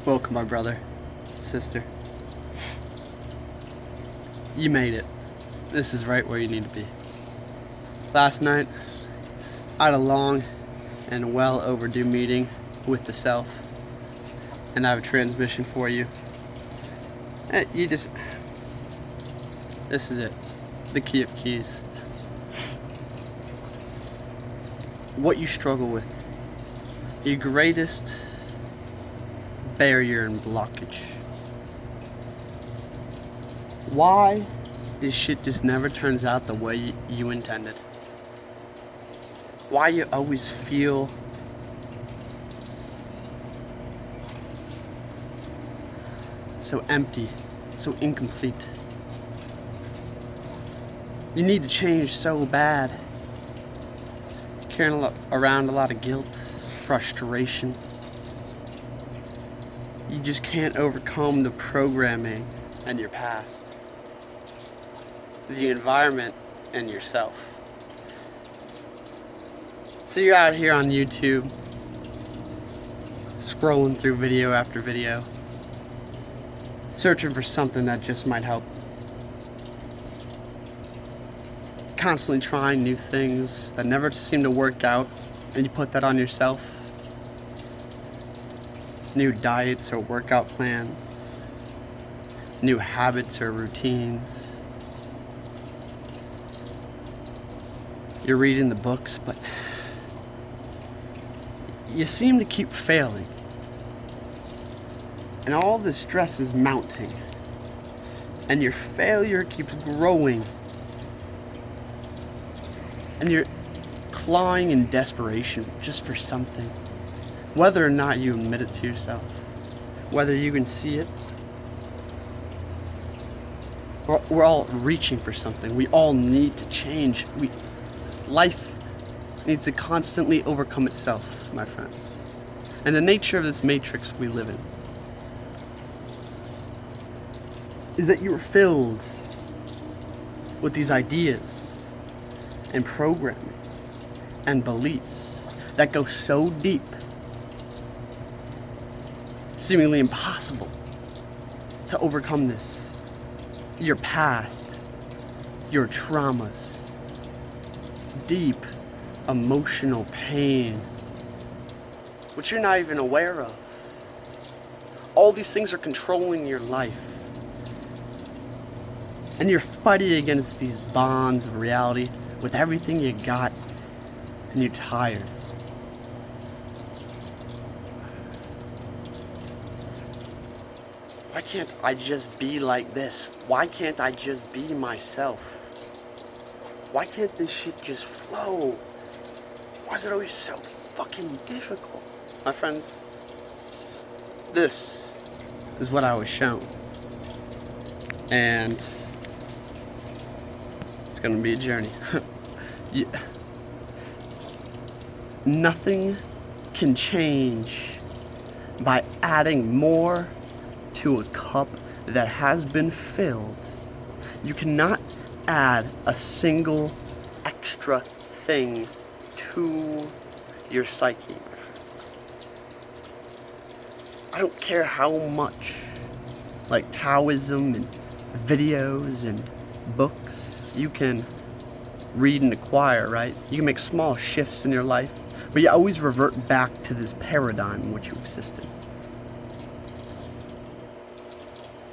Welcome, my brother, sister. You made it. This is right where you need to be. Last night, I had a long and well overdue meeting with the self, and I have a transmission for you. This is it. The key of keys. What you struggle with. Your greatest barrier and blockage. Why this shit just never turns out the way you intended. Why you always feel so empty, so incomplete. You need to change so bad. You're carrying around a lot of guilt, frustration. You just can't overcome the programming and your past, the environment, and yourself. So you're out here on YouTube, scrolling through video after video, searching for something that just might help. Constantly trying new things that never seem to work out, and you put that on yourself. New diets or workout plans, new habits or routines. You're reading the books, but you seem to keep failing. And all the stress is mounting. And your failure keeps growing. And you're clawing in desperation just for something. Whether or not you admit it to yourself, whether you can see it, we're all reaching for something. We all need to change. Life needs to constantly overcome itself, my friends. And the nature of this matrix we live in is that you're filled with these ideas and programming and beliefs that go so deep, seemingly impossible to overcome this. Your past, your traumas, deep emotional pain, which you're not even aware of. All these things are controlling your life. And you're fighting against these bonds of reality with everything you got, and you're tired. Why can't I just be like this? Why can't I just be myself? Why can't this shit just flow? Why is it always so fucking difficult? My friends, this is what I was shown. And it's gonna be a journey. Yeah. Nothing can change by adding more to a cup that has been filled. You cannot add a single extra thing to your psyche, my friends. I don't care how much, like Taoism and videos and books you can read and acquire, right? You can make small shifts in your life, but you always revert back to this paradigm in which you exist in.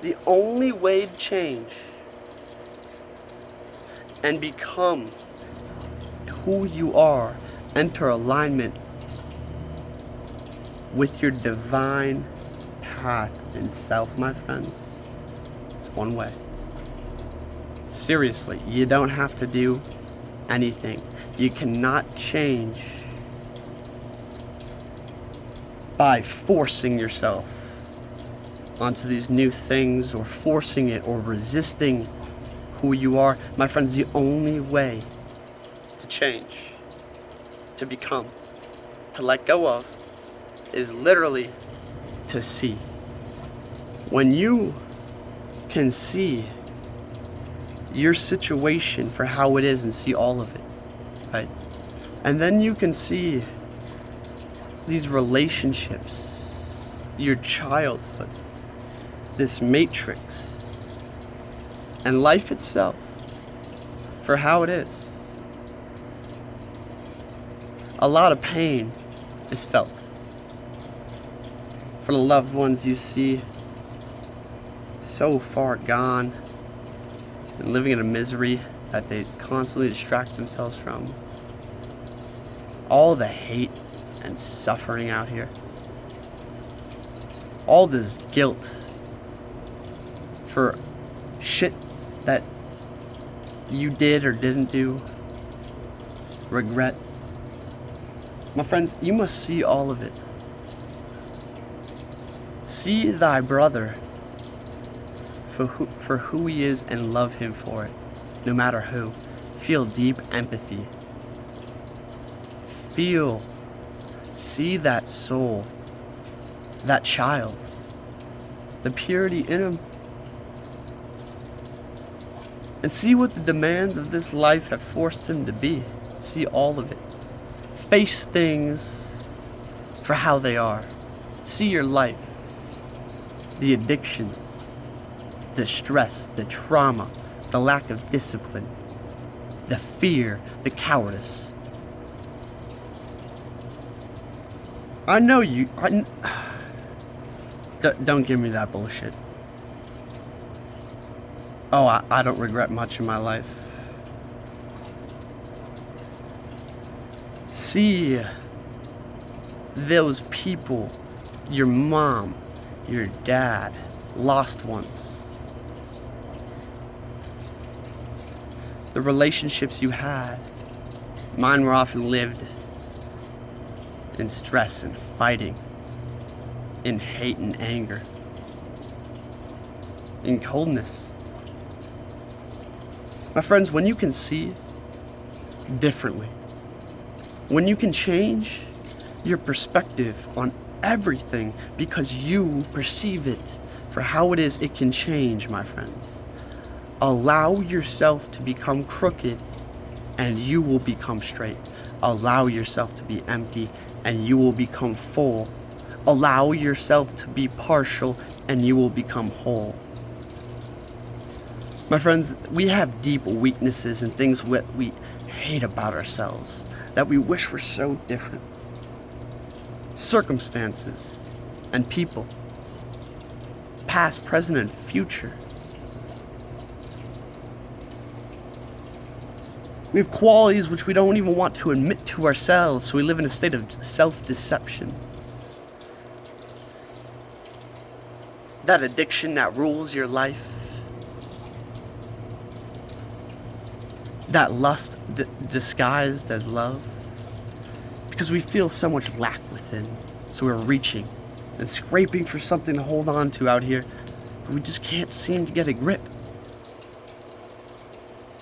The only way to change and become who you are, enter alignment with your divine path and self, my friends, it's one way. Seriously, you don't have to do anything. You cannot change by forcing yourself onto these new things, or forcing it, or resisting who you are. My friends, the only way to change, to become, to let go of, is literally to see. When you can see your situation for how it is and see all of it, right? And then you can see these relationships your childhood, this matrix, and life itself for how it is. A lot of pain is felt for the loved ones you see so far gone and living in a misery that they constantly distract themselves from. All the hate and suffering out here. All this guilt for shit that you did or didn't do. Regret. My friends, you must see all of it. See thy brother for who he is and love him for it, no matter who. Feel deep empathy. See that soul, that child, the purity in him. And see what the demands of this life have forced him to be. See all of it. Face things for how they are. See your life, the addictions, the stress, the trauma, the lack of discipline, the fear, the cowardice. I know you. Don't give me that bullshit. Oh, I don't regret much in my life. See those people, your mom, your dad, lost ones. The relationships you had, mine were often lived in stress and fighting, in hate and anger, in coldness. My friends, when you can see differently, when you can change your perspective on everything because you perceive it for how it is, it can change, my friends. Allow yourself to become crooked and you will become straight. Allow yourself to be empty and you will become full. Allow yourself to be partial and you will become whole. My friends, we have deep weaknesses and things that we hate about ourselves, that we wish were so different. Circumstances and people, past, present, and future. We have qualities which we don't even want to admit to ourselves, so we live in a state of self-deception. That addiction that rules your life. That lust disguised as love. Because we feel so much lack within, so we're reaching and scraping for something to hold on to out here, but we just can't seem to get a grip.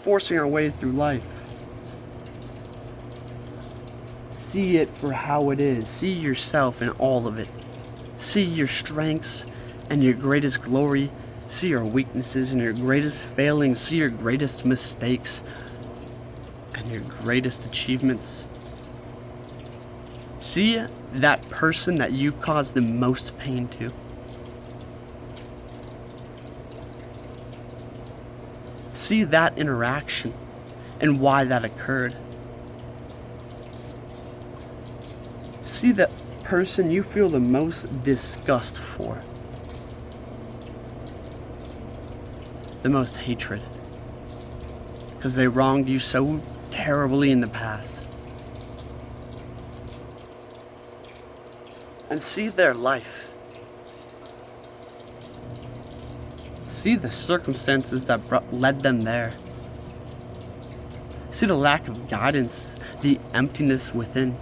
Forcing our way through life. See it for how it is. See yourself in all of it. See your strengths and your greatest glory. See your weaknesses and your greatest failings. See your greatest mistakes and your greatest achievements. See that person that you caused the most pain to. See that interaction and why that occurred. See that person you feel the most disgust for. The most hatred. Because they wronged you so terribly in the past. And see their life. See the circumstances that led them there. See the lack of guidance, the emptiness within.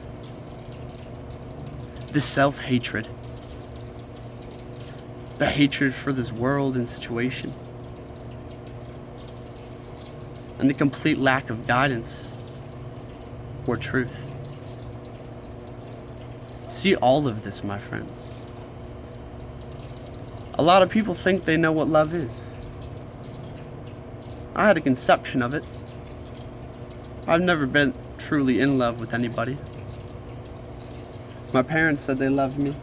The self-hatred. The hatred for this world and situation. And the complete lack of guidance or truth. See all of this, my friends. A lot of people think they know what love is. I had a conception of it. I've never been truly in love with anybody. My parents said they loved me.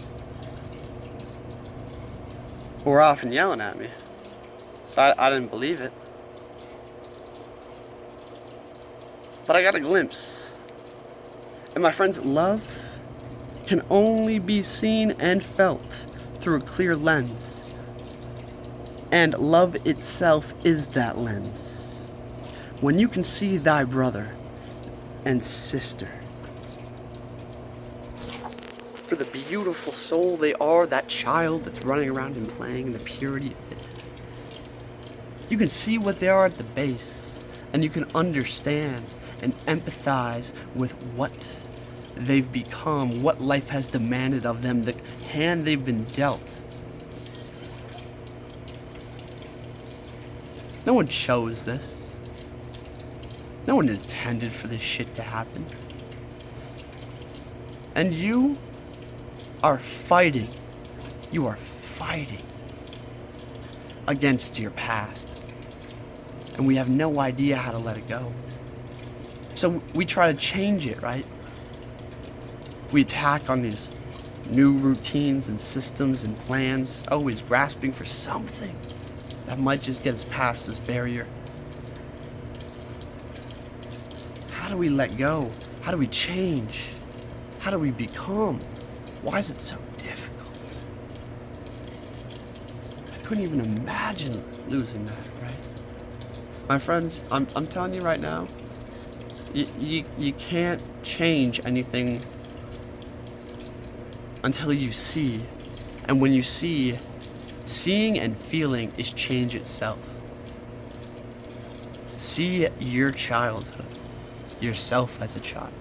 who were often yelling at me. So I didn't believe it. But I got a glimpse. And my friends, love can only be seen and felt through a clear lens. And love itself is that lens. When you can see thy brother and sister for the beautiful soul they are, that child that's running around and playing, and the purity of it. You can see what they are at the base, and you can understand and empathize with what they've become, what life has demanded of them, the hand they've been dealt. No one chose this. No one intended for this shit to happen. And you are fighting. You are fighting against your past. And we have no idea how to let it go. So we try to change it, right? We attack on these new routines and systems and plans, always grasping for something that might just get us past this barrier. How do we let go? How do we change? How do we become? Why is it so difficult? I couldn't even imagine losing that, right? My friends, I'm telling you right now, you can't change anything until you see. And when you see, seeing and feeling is change itself. See your childhood, yourself as a child.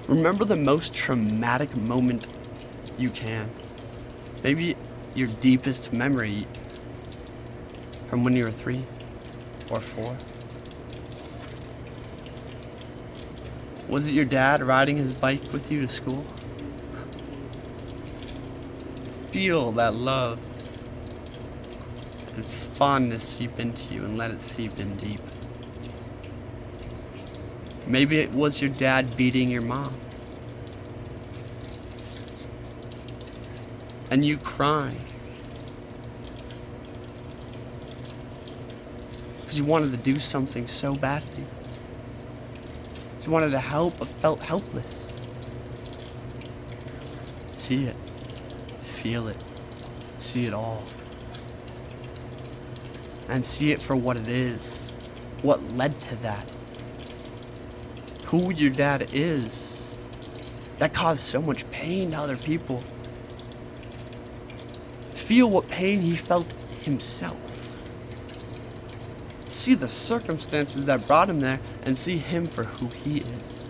Remember the most traumatic moment you can. Maybe your deepest memory from when you were 3 or 4. Was it your dad riding his bike with you to school? Feel that love and fondness seep into you and let it seep in deep. Maybe it was your dad beating your mom. And you crying. Because you wanted to do something so badly. You wanted to help but felt helpless. See it. Feel it. See it all. And see it for what it is. What led to that. Who your dad is. That caused so much pain to other people. Feel what pain he felt himself. See the circumstances that brought him there and see him for who he is.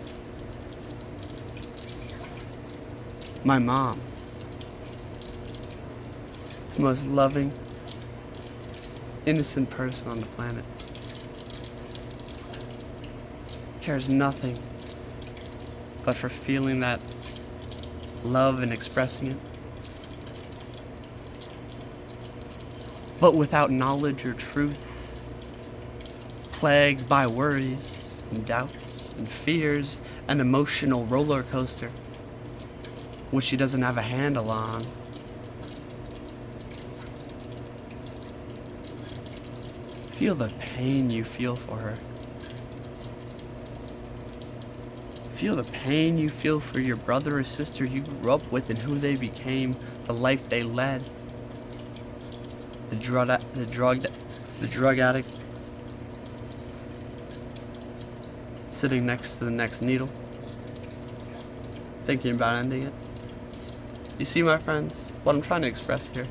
My mom. The most loving, innocent person on the planet. Cares nothing but for feeling that love and expressing it. But without knowledge or truth, plagued by worries and doubts and fears, an emotional roller coaster, which she doesn't have a handle on. Feel the pain you feel for her. Feel the pain you feel for your brother or sister you grew up with and who they became, the life they led. The drug addict sitting next to the next needle, thinking about ending it. You see, my friends, what I'm trying to express here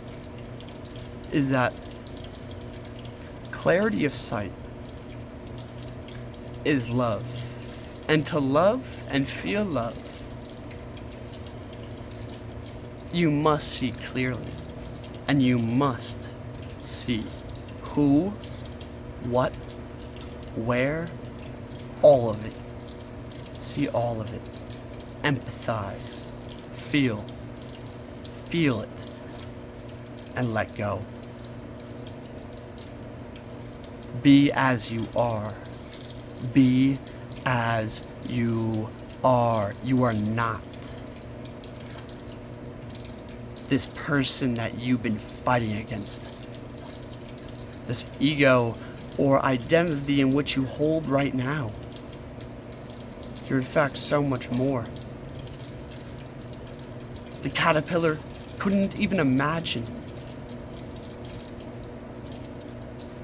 is that clarity of sight is love. And to love and feel love, you must see clearly. And you must see who, what, where, all of it. See all of it. Empathize. Feel it. And let go. Be as you are. Be as you are. You are not. this person that you've been fighting against. This ego or identity in which you hold right now. You're in fact so much more. The caterpillar couldn't even imagine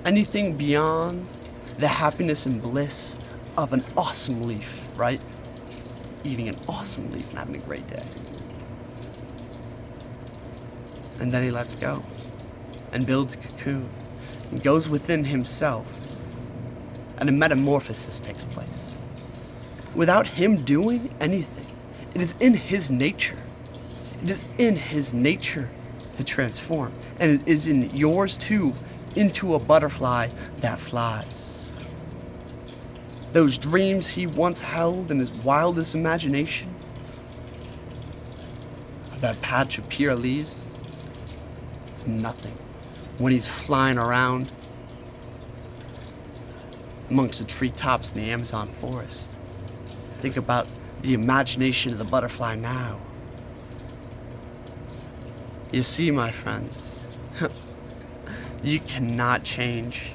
anything beyond the happiness and bliss of an awesome leaf, right? Eating an awesome leaf and having a great day. And then he lets go and builds a cocoon and goes within himself, and a metamorphosis takes place. Without him doing anything, it is in his nature. It is in his nature to transform, and it is in yours too, into a butterfly that flies. Those dreams he once held in his wildest imagination, of that patch of pure leaves, is nothing when he's flying around amongst the treetops in the Amazon forest. Think about the imagination of the butterfly now. You see, my friends, you cannot change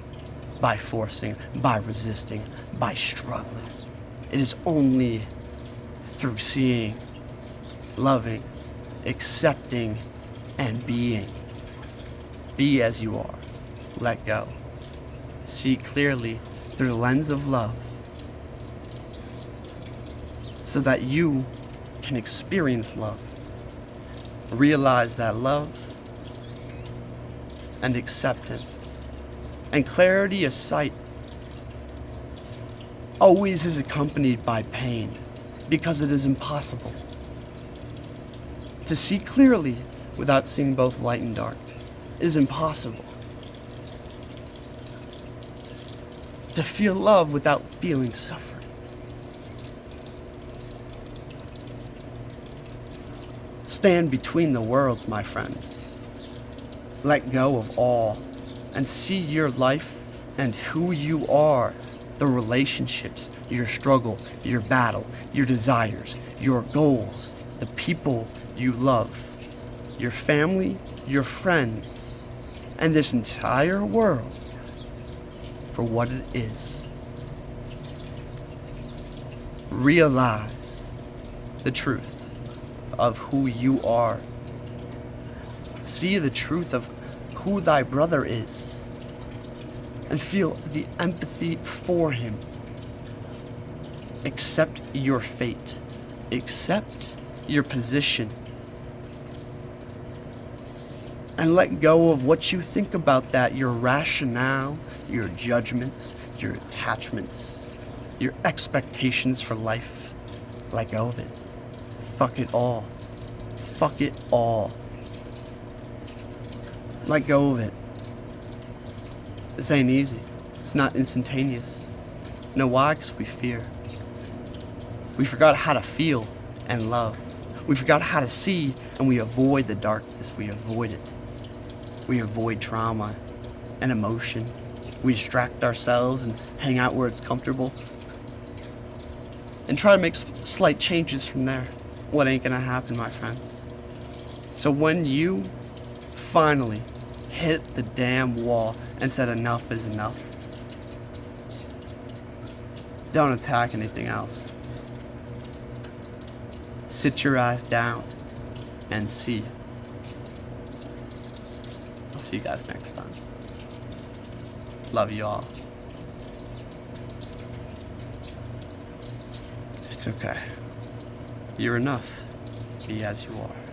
by forcing, by resisting, by struggling. It is only through seeing, loving, accepting, and being. Be as you are. Let go. See clearly through the lens of love, so that you can experience love. Realize that love and acceptance and clarity of sight always is accompanied by pain, because it is impossible to see clearly without seeing both light and dark. It is impossible to feel love without feeling suffering. Stand between the worlds, my friends. Let go of all and see your life and who you are, the relationships, your struggle, your battle, your desires, your goals, the people you love, your family, your friends, and this entire world for what it is. Realize the truth of who you are. See the truth of who thy brother is, and feel the empathy for him. Accept your fate. Accept your position. And let go of what you think about that, your rationale, your judgments, your attachments, your expectations for life. Let go of it. Fuck it all. Fuck it all. Let go of it. This ain't easy. It's not instantaneous. You know why? Because we fear. We forgot how to feel and love. We forgot how to see, and we avoid the darkness. We avoid it. We avoid trauma and emotion. We distract ourselves and hang out where it's comfortable and try to make slight changes from there. What ain't gonna happen, my friends? So when you finally hit the damn wall and said enough is enough, don't attack anything else. Sit your ass down and see. I'll see you guys next time. Love you all. It's okay. You're enough. Be as you are.